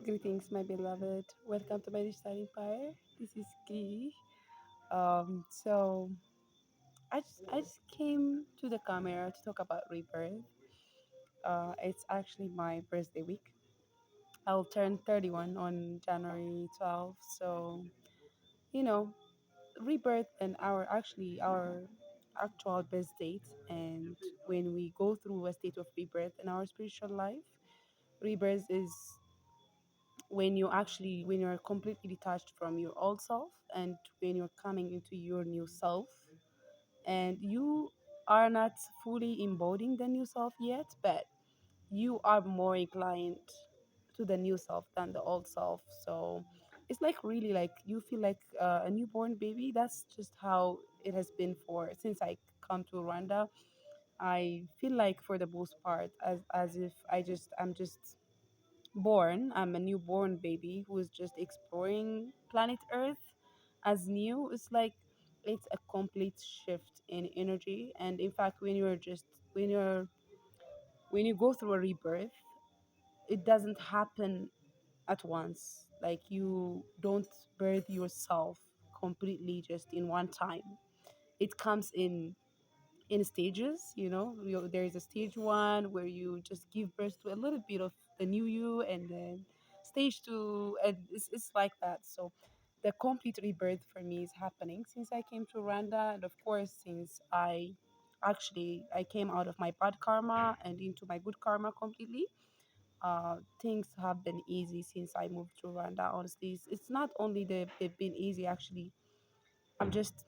Greetings, my beloved. Welcome to my digital empire. This is Key. So I just came to the camera to talk about rebirth. It's actually my birthday week. I'll turn 31 on January 12th. So you know, rebirth and our actual birth date, and when we go through a state of rebirth in our spiritual life, rebirth is when you're completely detached from your old self, and when you're coming into your new self, and you are not fully embodying the new self yet, but you are more inclined to the new self than the old self. So it's like really like you feel like a newborn baby. That's just how it has been for since I come to Rwanda. I feel like for the most part as if I'm just born. I'm a newborn baby who is just exploring planet Earth as new. It's like it's a complete shift in energy. And in fact, when you're when you go through a rebirth, it doesn't happen at once. Like you don't birth yourself completely just in one time. It comes in stages. There is a stage one where you just give birth to a little bit of the new you, and then stage two, and it's like that. So the complete rebirth for me is happening since I came to Rwanda, and of course since I came out of my bad karma and into my good karma completely. Things have been easy since I moved to Rwanda. Honestly, it's not only they've been easy. Actually, I'm just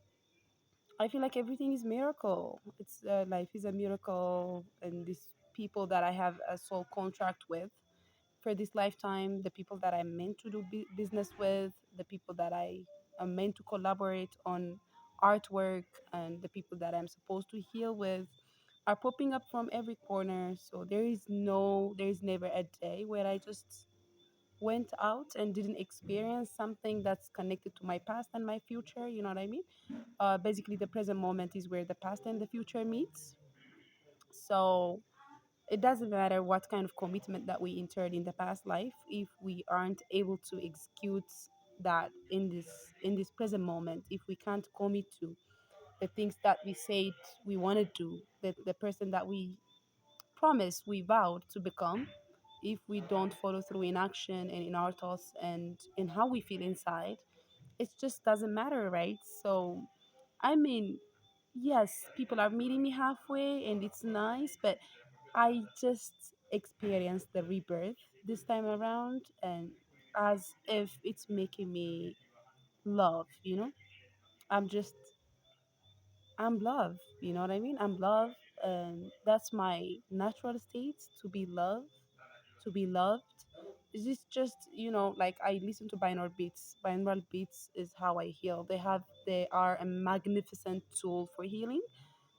I feel like everything is miracle. It's life is a miracle, and these people that I have a soul contract with for this lifetime, the people that I'm meant to do business with, the people that I am meant to collaborate on artwork, and the people that I'm supposed to heal with are popping up from every corner. So there is never a day where I just went out and didn't experience something that's connected to my past and my future. You know what I mean? Basically, the present moment is where the past and the future meets. So it doesn't matter what kind of commitment that we entered in the past life if we aren't able to execute that in this present moment. If we can't commit to the things that we said we want to do, the person that we promised, we vowed to become, if we don't follow through in action and in our thoughts and in how we feel inside, it just doesn't matter, right? So I mean, yes, people are meeting me halfway and it's nice, but I just experienced the rebirth this time around, and as if it's making me love, I'm just, I'm love, you know what I mean? I'm love, and that's my natural state to be loved, to be loved. Is this just, like I listen to binaural beats. Binaural beats is how I heal. They are a magnificent tool for healing.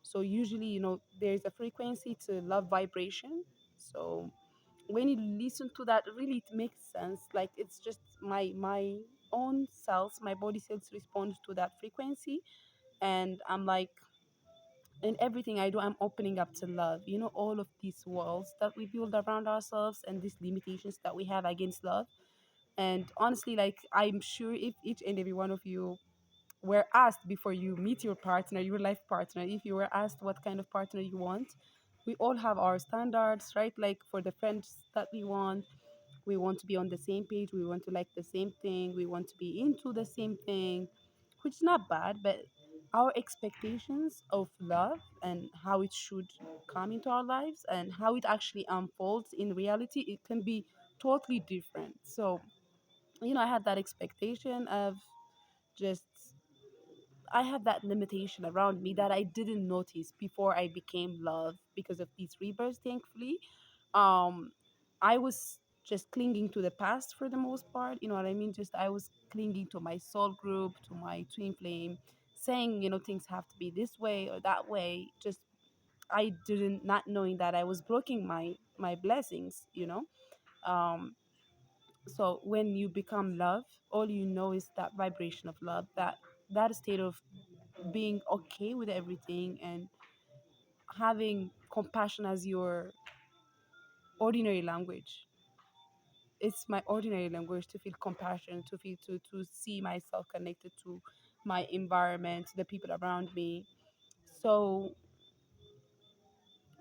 So usually, there's a frequency to love vibration. So when you listen to that, really it makes sense. Like it's just my own cells, my body cells respond to that frequency, and I'm like, in everything I do, I'm opening up to love. All of these walls that we build around ourselves and these limitations that we have against love. And honestly, like I'm sure if each and every one of you were asked before you meet your partner, your life partner, if you were asked what kind of partner you want, we all have our standards, right? Like for the friends that we want to be on the same page, we want to like the same thing, we want to be into the same thing, which is not bad, but our expectations of love and how it should come into our lives and how it actually unfolds in reality, it can be totally different. So, I had that expectation of just I have that limitation around me that I didn't notice before I became love because of these rebirths, thankfully. Um, I was just clinging to the past for the most part, you know what I mean? Just I was clinging to my soul group, to my twin flame, saying, things have to be this way or that way. Just I didn't not knowing that I was blocking my blessings, so when you become love, all you know is that vibration of love, that state of being okay with everything and having compassion as your ordinary language. it's my ordinary language to feel compassion, to feel to see myself connected to my environment, the people around me. So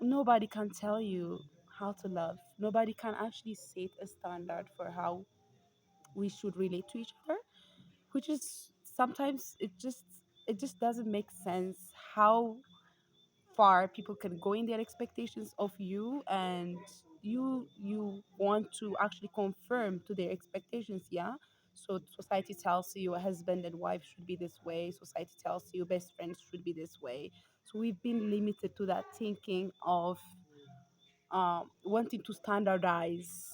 nobody can tell you how to love. Nobody can actually set a standard for how we should relate to each other, which is sometimes it just doesn't make sense how far people can go in their expectations of you, and you want to actually confirm to their expectations. Yeah, so society tells you a husband and wife should be this way, society tells you best friends should be this way. So we've been limited to that thinking of wanting to standardize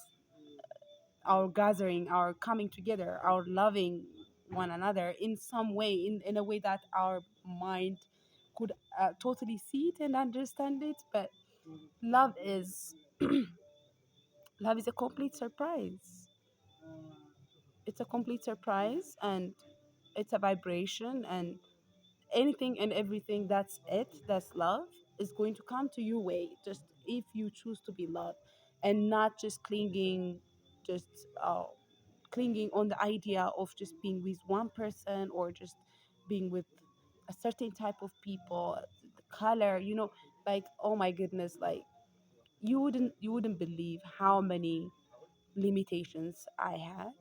our gathering, our coming together, our loving one another in some way, in a way that our mind could totally see it and understand it. But love is love is a complete surprise. It's a complete surprise, and it's a vibration, and anything and everything that's love is going to come to your way, just if you choose to be loved and not just just uh, clinging on the idea of just being with one person, or just being with a certain type of people, the color, like, oh my goodness, like, you wouldn't believe how many limitations I had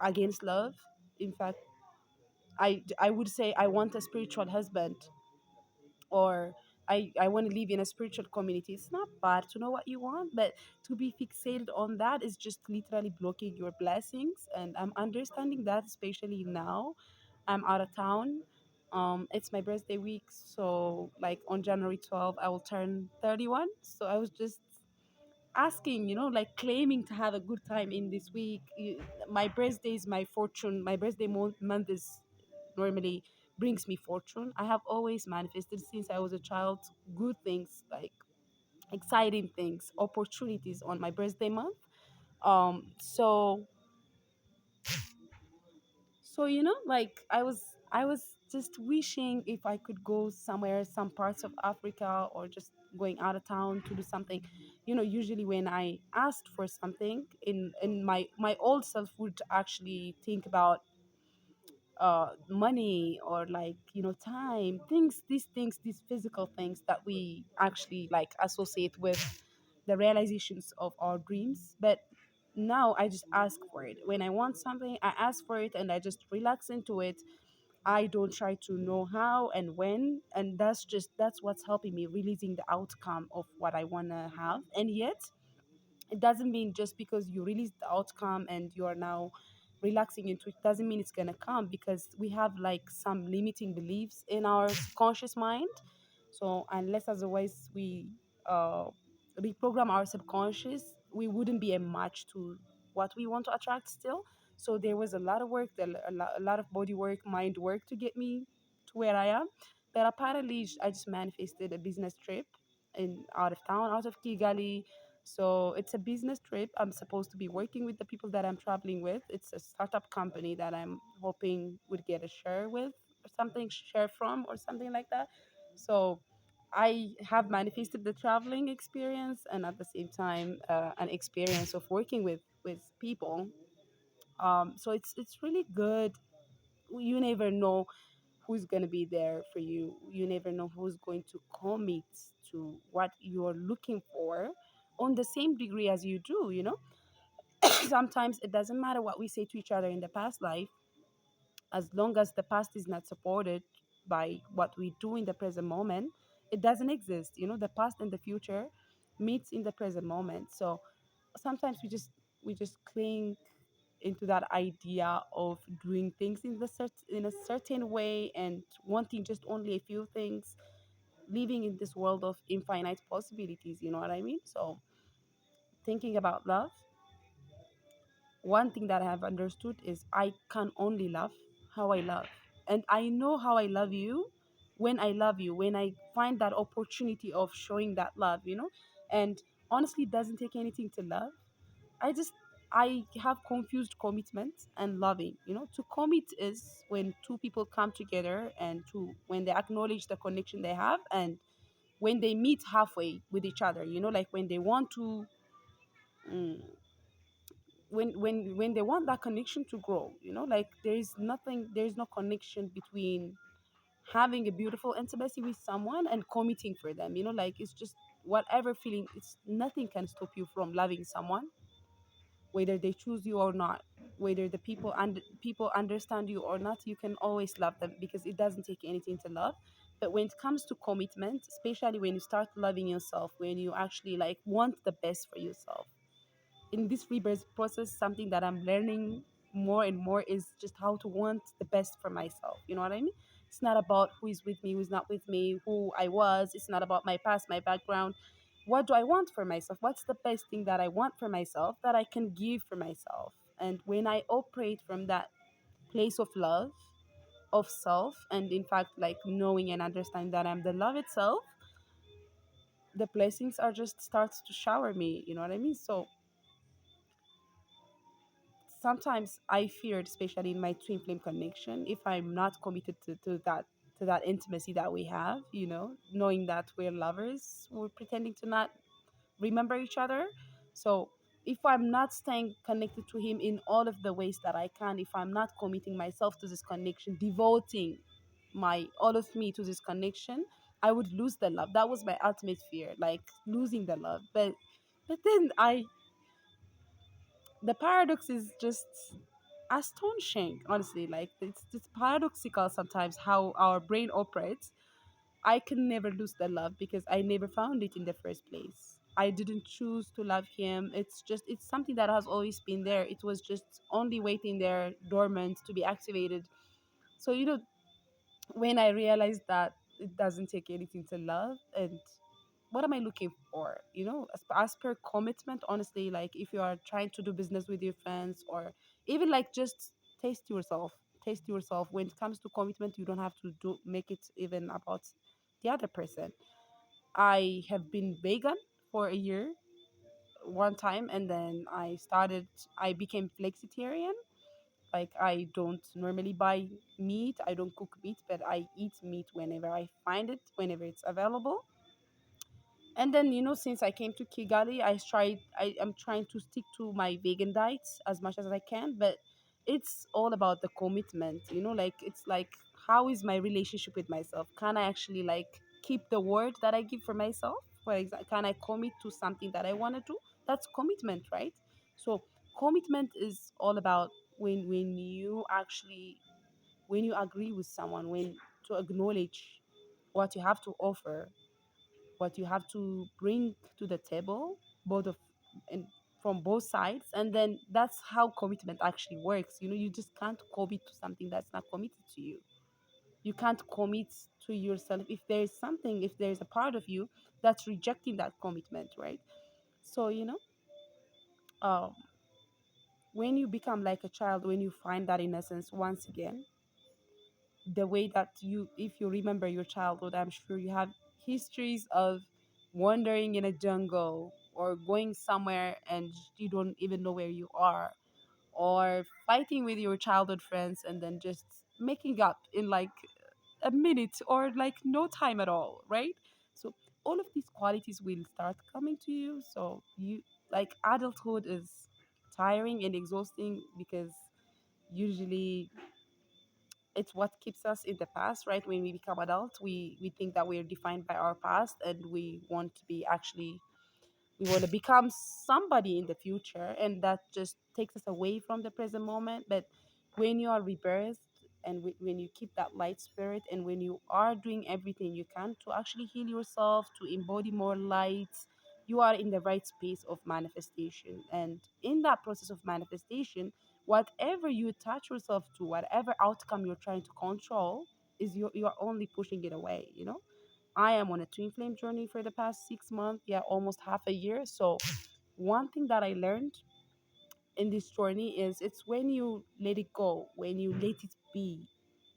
against love. In fact, I would say I want a spiritual husband, or I want to live in a spiritual community. It's not bad to know what you want, but to be fixated on that is just literally blocking your blessings. And I'm understanding that, especially now I'm out of town. It's my birthday week, so like on January 12th, I will turn 31. So I was just asking, like claiming to have a good time in this week. My birthday is my fortune. My birthday month is normally brings me fortune. I have always manifested since I was a child good things, like exciting things, opportunities on my birthday month. So like I was just wishing if I could go somewhere, some parts of Africa, or just going out of town to do something. Usually when I asked for something, in my old self would actually think about money, or like time, things, these physical things that we actually like associate with the realizations of our dreams. But now I just ask for it. When I want something, I ask for it, and I just relax into it. I don't try to know how and when, and that's what's helping me releasing the outcome of what I want to have. And yet it doesn't mean just because you release the outcome and you are now relaxing into it, doesn't mean it's going to come, because we have like some limiting beliefs in our conscious mind. So unless otherwise we uh, reprogram our subconscious, we wouldn't be a match to what we want to attract still. So there was a lot of work, a lot of body work, mind work to get me to where I am. But apparently I just manifested a business trip in out of town, out of Kigali. So it's a business trip. I'm supposed to be working with the people that I'm traveling with. It's a startup company that I'm hoping would get a share with, or something, share from, or something like that. So I have manifested the traveling experience, and at the same time an experience of working with people. So it's really good. You never know who's going to be there for you. You never know who's going to commit to what you're looking for on the same degree as you do. Sometimes it doesn't matter what we say to each other in the past life, as long as the past is not supported by what we do in the present moment. It doesn't exist. The past and the future meets in the present moment. So sometimes we just cling into that idea of doing things in a certain way, and wanting just only a few things, living in this world of infinite possibilities. You know what I mean? So thinking about love, one thing that I have understood is I can only love how I love. And I know how I love you when I love you, when I find that opportunity of showing that love. And honestly, it doesn't take anything to love. I have confused commitment and loving. To commit is when two people come together, and when they acknowledge the connection they have, and when they meet halfway with each other, like when they want to mm, when they want that connection to grow, like there's no connection between having a beautiful intimacy with someone and committing for them, like it's just whatever feeling, it's nothing can stop you from loving someone, whether they choose you or not, whether the people understand you or not. You can always love them because it doesn't take anything to love. But when it comes to commitment, especially when you start loving yourself, when you actually like want the best for yourself, in this rebirth process, something that I'm learning more and more is just how to want the best for myself. You know what I mean? It's not about who is with me, who's not with me, who I was. It's not about my past, my background. What do I want for myself? What's the best thing that I want for myself that I can give for myself? And when I operate from that place of love, of self, and in fact, like knowing and understanding that I'm the love itself, the blessings are just starts to shower me. You know what I mean? So sometimes I feared, especially in my twin flame connection, if I'm not committed to that intimacy that we have, knowing that we're lovers, we're pretending to not remember each other. So if I'm not staying connected to him in all of the ways that I can, if I'm not committing myself to this connection, devoting my all of me to this connection, I would lose the love. That was my ultimate fear, like losing the love. But then I the paradox is just astonishing, honestly. Like it's paradoxical sometimes how our brain operates. I can never lose the love because I never found it in the first place. I didn't choose to love him. It's something that has always been there. It was just only waiting there dormant to be activated. So when I realized that it doesn't take anything to love, and what am I looking for? As per commitment, honestly, like if you are trying to do business with your friends, or even like just taste yourself, taste yourself. When it comes to commitment, you don't have to do make it even about the other person. I have been vegan for a year one time, and then I became flexitarian. Like I don't normally buy meat, I don't cook meat, but I eat meat whenever I find it, whenever it's available. And then, since I came to Kigali, I'm trying to stick to my vegan diets as much as I can, but it's all about the commitment, like it's like, how is my relationship with myself? Can I actually like keep the word that I give for myself? For example, can I commit to something that I want to do? That's commitment, right? So commitment is all about when you actually, when you agree with someone, when to acknowledge what you have to offer, what you have to bring to the table, both of and from both sides. And then that's how commitment actually works. You just can't commit to something that's not committed to you. You can't commit to yourself if there's a part of you that's rejecting that commitment, right? So um when you become like a child, when you find that innocence once again, the way that if you remember your childhood, I'm sure you have histories of wandering in a jungle or going somewhere and you don't even know where you are, or fighting with your childhood friends and then just making up in like a minute or like no time at all, right? So all of these qualities will start coming to you. So you, like, adulthood is tiring and exhausting because usually it's what keeps us in the past, right? When we become adults, we think that we're defined by our past, and we want to be actually, we want to become somebody in the future, and that just takes us away from the present moment. But when you are rebirthed, and when you keep that light spirit, and when you are doing everything you can to actually heal yourself, to embody more light, you are in the right space of manifestation. And in that process of manifestation, whatever you attach yourself to, whatever outcome you're trying to control, is you're only pushing it away. I am on a twin flame journey for the past 6 months, yeah, almost half a year. So one thing that I learned in this journey is, it's when you let it go, when you let it be,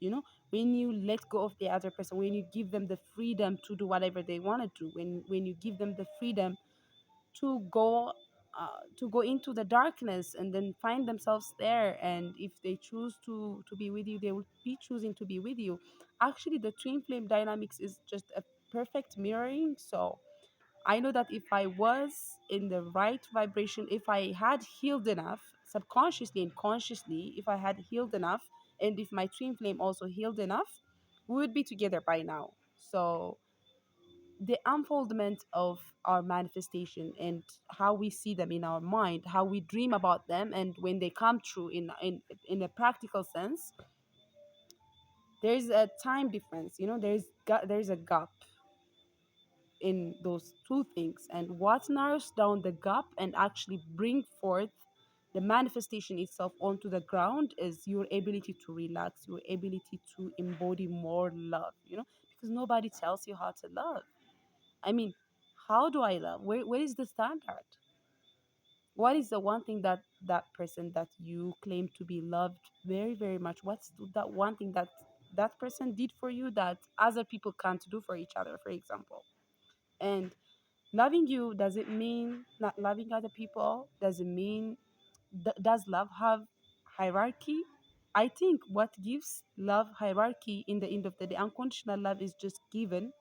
you know, when you let go of the other person, when you give them the freedom to do whatever they want to do, when you give them the freedom to go to go into the darkness and then find themselves there. And if they choose to be with you, they will be choosing to be with you. Actually, the twin flame dynamics is just a perfect mirroring. So I know that if I was in the right vibration, if I had healed enough, subconsciously and consciously, if I had healed enough, and if my twin flame also healed enough, we would be together by now. So the unfoldment of our manifestation and how we see them in our mind, how we dream about them, and when they come true in a practical sense, there's a time difference. There's a gap in those two things, and what narrows down the gap and actually bring forth the manifestation itself onto the ground is your ability to relax, your ability to embody more love, because nobody tells you how to love. I mean, how do I love? Where is the standard? What is the one thing that that person that you claim to be loved very, very much, what's that one thing that that person did for you that other people can't do for each other, for example? And loving you doesn't mean not loving other people, doesn't mean does love have hierarchy? I think what gives love hierarchy in the end of the day, unconditional love is just given.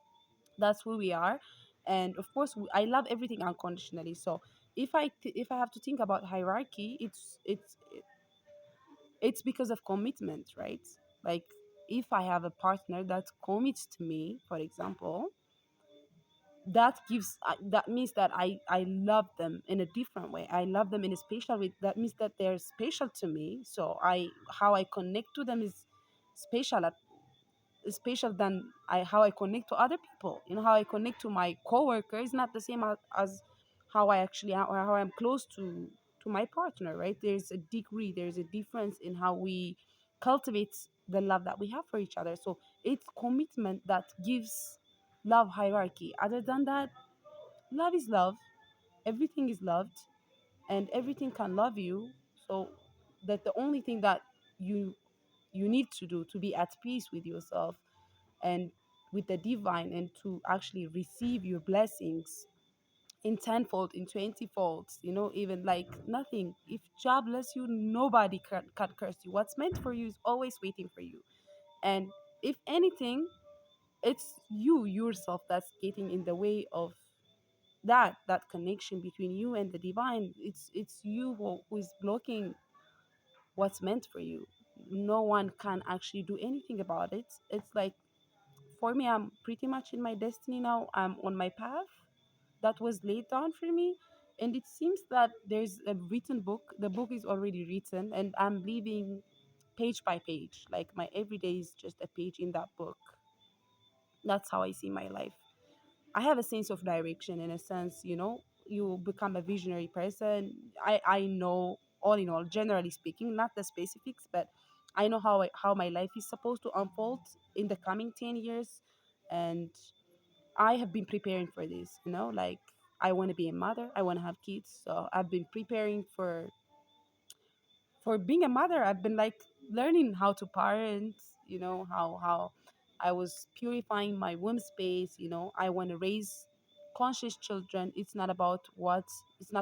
That's who we are. And of course, I love everything unconditionally. So if I have to think about hierarchy, it's because of commitment, right? Like, if I have a partner that commits to me, for example, that means that I love them in a different way. I love them in a special way. That means that they're special to me. So I how I connect to them is special special than how I connect to other people. How I connect to my coworker is not the same as how I'm close to my partner, right? There's a degree, there's a difference in how we cultivate the love that we have for each other. So it's commitment that gives love hierarchy. Other than that, love is love. Everything is loved, and everything can love you. So that the only thing that you you need to do to be at peace with yourself and with the divine, and to actually receive your blessings in tenfold, in 20 folds, even like nothing. If job bless you, nobody can curse you. What's meant for you is always waiting for you. And if anything, it's you yourself that's getting in the way of that connection between you and the divine. It's you who is blocking what's meant for you. No one can actually do anything about it. It's like, for me, I'm pretty much in my destiny now. I'm on my path that was laid down for me. And it seems that there's a written book. The book is already written, and I'm living page by page. Like, my everyday is just a page in that book. That's how I see my life. I have a sense of direction, in a sense, you become a visionary person. I know, all in all, generally speaking, not the specifics, but I know how my life is supposed to unfold in the coming 10 years. And I have been preparing for this, like, I want to be a mother, I want to have kids. So I've been preparing for being a mother. I've been like learning how to parent, how I was purifying my womb space. I want to raise conscious children. It's not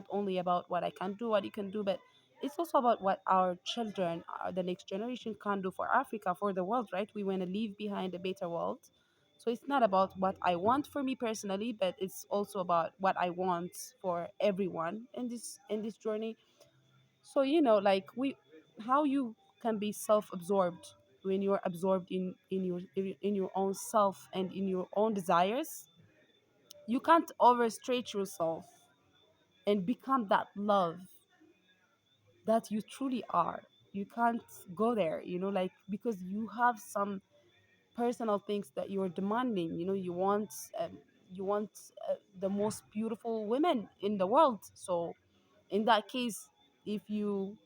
only about what I can do, what you can do, but it's also about what our children, the next generation, can do for Africa, for the world, right? We want to leave behind a better world. So it's not about what I want for me personally, but it's also about what I want for everyone in this journey. So, like, how you can be self-absorbed when you're absorbed in your own self and in your own desires. You can't overstretch yourself and become that love that you truly are. You can't go there, like, because you have some personal things that you're demanding. You want the most beautiful women in the world. So in that case, if you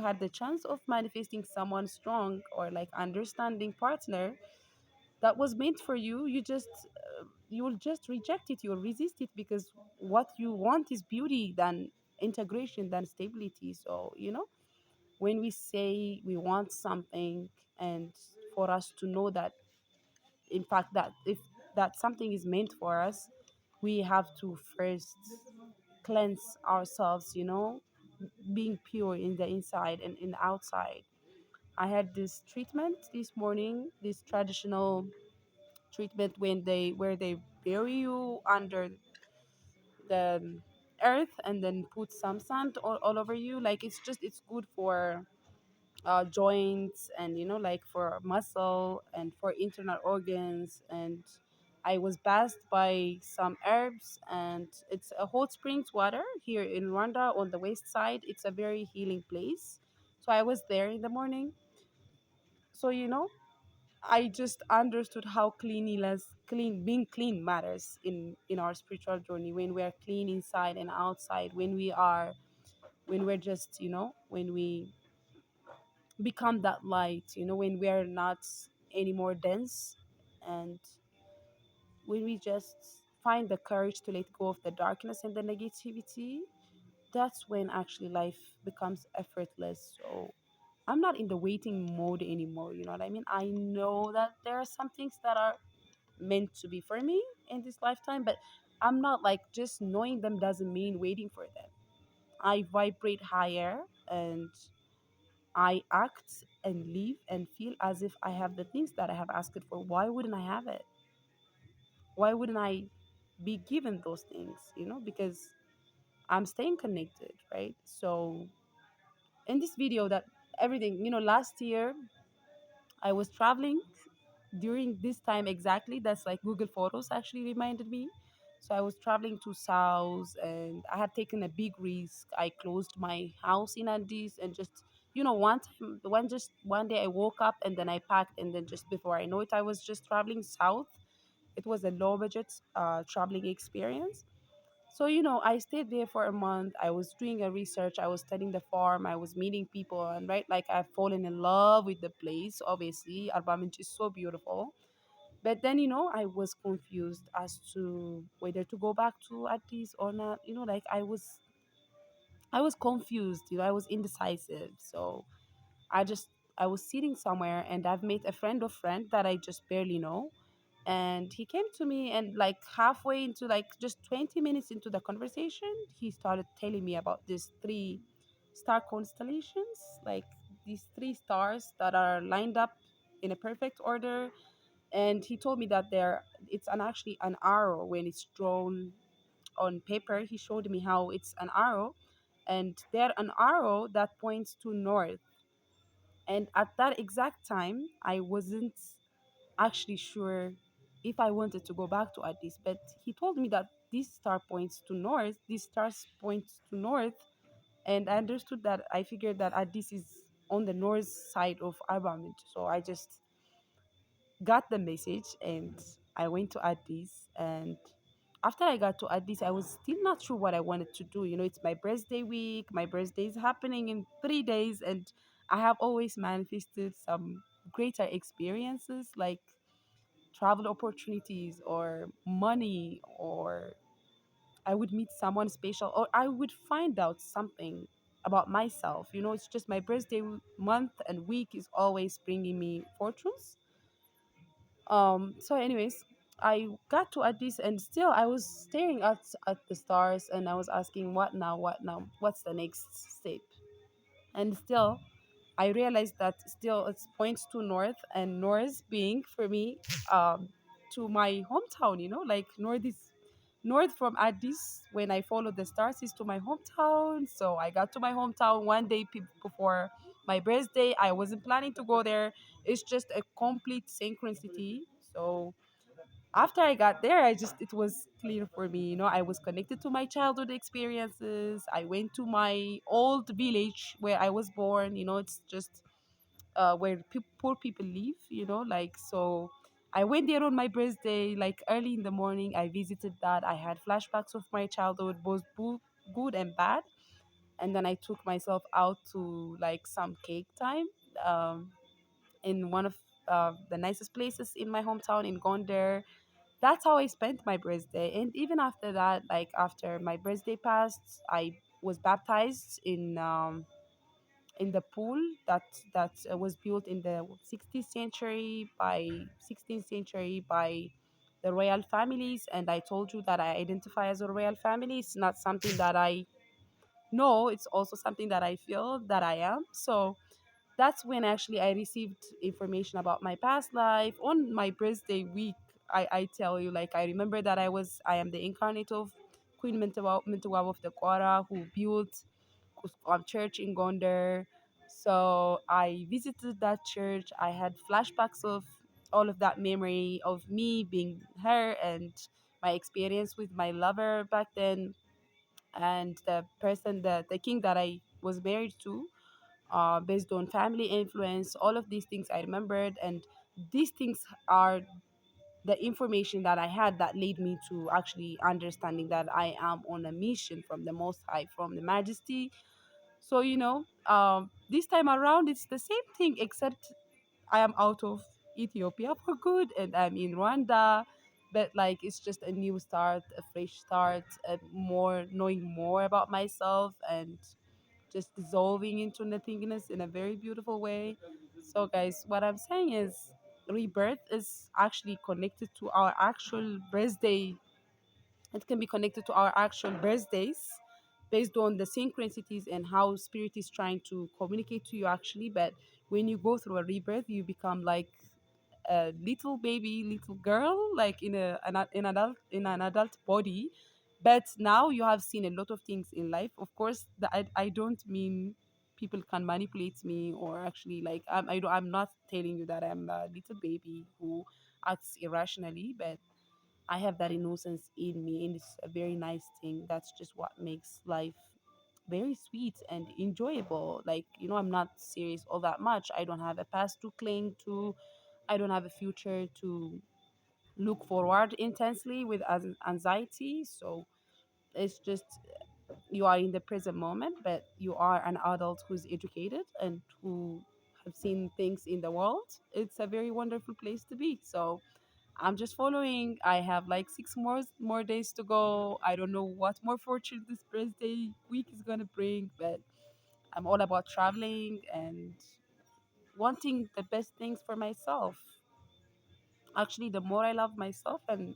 had the chance of manifesting someone strong, or like understanding partner that was meant for you, you will just reject it, you'll resist it, because what you want is beauty, than integration, than stability. So, when we say we want something, and for us to know that, in fact, that if that something is meant for us, we have to first cleanse ourselves, being pure in the inside and in the outside. I had this treatment this morning, this traditional treatment, where they bury you under. the earth and then put some sand all over you. Like it's good for joints, and like for muscle and for internal organs. And I was bathed by some herbs, and it's a hot springs water here in Rwanda on the west side. It's a very healing place. So I was there in the morning. So I just understood how being clean matters in our spiritual journey. When we are clean inside and outside, when we're just when we become that light, when we are not anymore dense, and when we just find the courage to let go of the darkness and the negativity, that's when actually life becomes effortless. So I'm not in the waiting mode anymore. You know what I mean? I know that there are some things that are meant to be for me in this lifetime, but I'm not like just knowing them doesn't mean waiting for them. I vibrate higher, and I act and live and feel as if I have the things that I have asked for. Why wouldn't I have it? Why wouldn't I be given those things? Because I'm staying connected, right? So in this video, that everything, last year I was traveling during this time exactly. That's like Google Photos actually reminded me. So I was traveling to South, and I had taken a big risk. I closed my house in Addis, and just one time, one day I woke up and then I packed, and then just before I know it, I was just traveling south. It was a low budget traveling experience. So, I stayed there for a month. I was doing a research. I was studying the farm. I was meeting people. And, right, like I've fallen in love with the place. Obviously, Arbaminch is so beautiful. But then, I was confused as to whether to go back to Addis or not. Like I was confused. I was indecisive. So I just, I was sitting somewhere, and I've met a friend of friend that I just barely know, and he came to me, and like halfway into, like just 20 minutes into the conversation, he started telling me about these three star constellations, like these three stars that are lined up in a perfect order. And he told me that it's actually an arrow when it's drawn on paper. He showed me how it's an arrow, and they're an arrow that points to north. And at that exact time, I wasn't actually sure if I wanted to go back to Addis, but he told me that this star points to north, this star points to north, and I understood that. I figured that Addis is on the north side of Arbamin. So I just got the message, and I went to Addis. And after I got to Addis, I was still not sure what I wanted to do. It's my birthday week. My birthday is happening in 3 days, and I have always manifested some greater experiences, like travel opportunities or money, or I would meet someone special, or I would find out something about myself. It's just my birthday month and week is always bringing me fortunes. So anyways, I got to Addis, and still I was staring at the stars, and I was asking, what now, what's the next step? And still I realized that still it points to north, and north being for me, um, to my hometown. Like north from Addis. When I followed the stars, is to my hometown. So I got to my hometown one day before my birthday. I wasn't planning to go there. It's just a complete synchronicity. So after I got there, it was clear for me. I was connected to my childhood experiences. I went to my old village where I was born. It's just where poor people live. Like so. I went there on my birthday, like early in the morning. I visited that. I had flashbacks of my childhood, both good and bad. And then I took myself out to like some cake time, um, in one of the nicest places in my hometown in Gondar. That's how I spent my birthday. And even after that, like after my birthday passed, I was baptized in the pool that was built in the 16th century by the royal families. And I told you that I identify as a royal family. It's not something that I know, it's also something that I feel that I am. So that's when actually I received information about my past life on my birthday week. I tell you, like I remember that I am the incarnate of Queen Mintawa of the Quara, who built church in Gondar. So I visited that church. I had flashbacks of all of that memory of me being her and my experience with my lover back then, and the king that I was married to, based on family influence. All of these things I remembered, and these things are the information that I had that led me to actually understanding that I am on a mission from the Most High, from the Majesty. So, this time around, it's the same thing, except I am out of Ethiopia for good and I'm in Rwanda. But like, it's just a new start, a fresh start, more knowing more about myself and just dissolving into nothingness in a very beautiful way. So, guys, what I'm saying is rebirth is actually connected to our actual birthday. It can be connected to our actual birthdays based on the synchronicities and how spirit is trying to communicate to you actually. But when you go through a rebirth, you become like a little baby, little girl, like in an adult body. But now you have seen a lot of things in life. Of course, I don't mean people can manipulate me or actually like I'm not telling you that I'm a little baby who acts irrationally, but I have that innocence in me, and it's a very nice thing. That's just what makes life very sweet and enjoyable. Like, I'm not serious all that much. I don't have a past to cling to, I don't have a future to look forward intensely with anxiety. So it's just you are in the present moment, but you are an adult who's educated and who have seen things in the world. It's a very wonderful place to be. So I'm just following. I have like 6 more days to go. I don't know what more fortune this birthday week is gonna bring, but I'm all about traveling and wanting the best things for myself. Actually, the more I love myself, and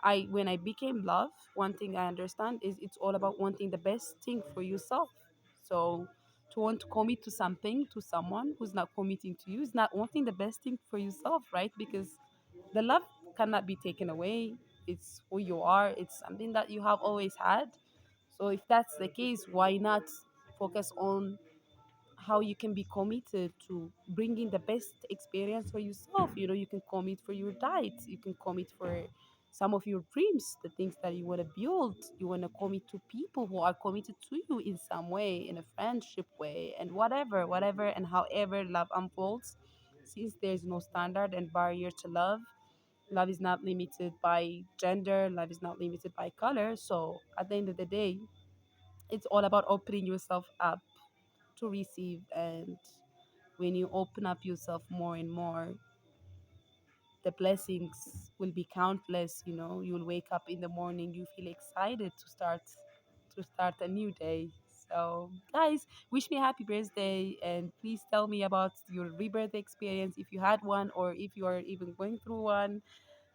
I when I became love, one thing I understand is it's all about wanting the best thing for yourself. So to want to commit to something, to someone who's not committing to you, is not wanting the best thing for yourself, right? Because the love cannot be taken away. It's who you are. It's something that you have always had. So if that's the case, why not focus on how you can be committed to bringing the best experience for yourself? You can commit for your diet, you can commit for some of your dreams, the things that you want to build. You want to commit to people who are committed to you in some way, in a friendship way, and whatever and however love unfolds. Since there's no standard and barrier to love, love is not limited by gender, love is not limited by color. So at the end of the day, it's all about opening yourself up to receive. And when you open up yourself more and more, the blessings will be countless. You'll wake up in the morning, you feel excited to start a new day. So guys, wish me a happy birthday, and please tell me about your rebirth experience if you had one or if you are even going through one.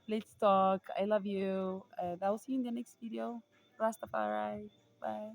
Let's talk. I love you, and I'll see you in the next video. Rastafari. Bye.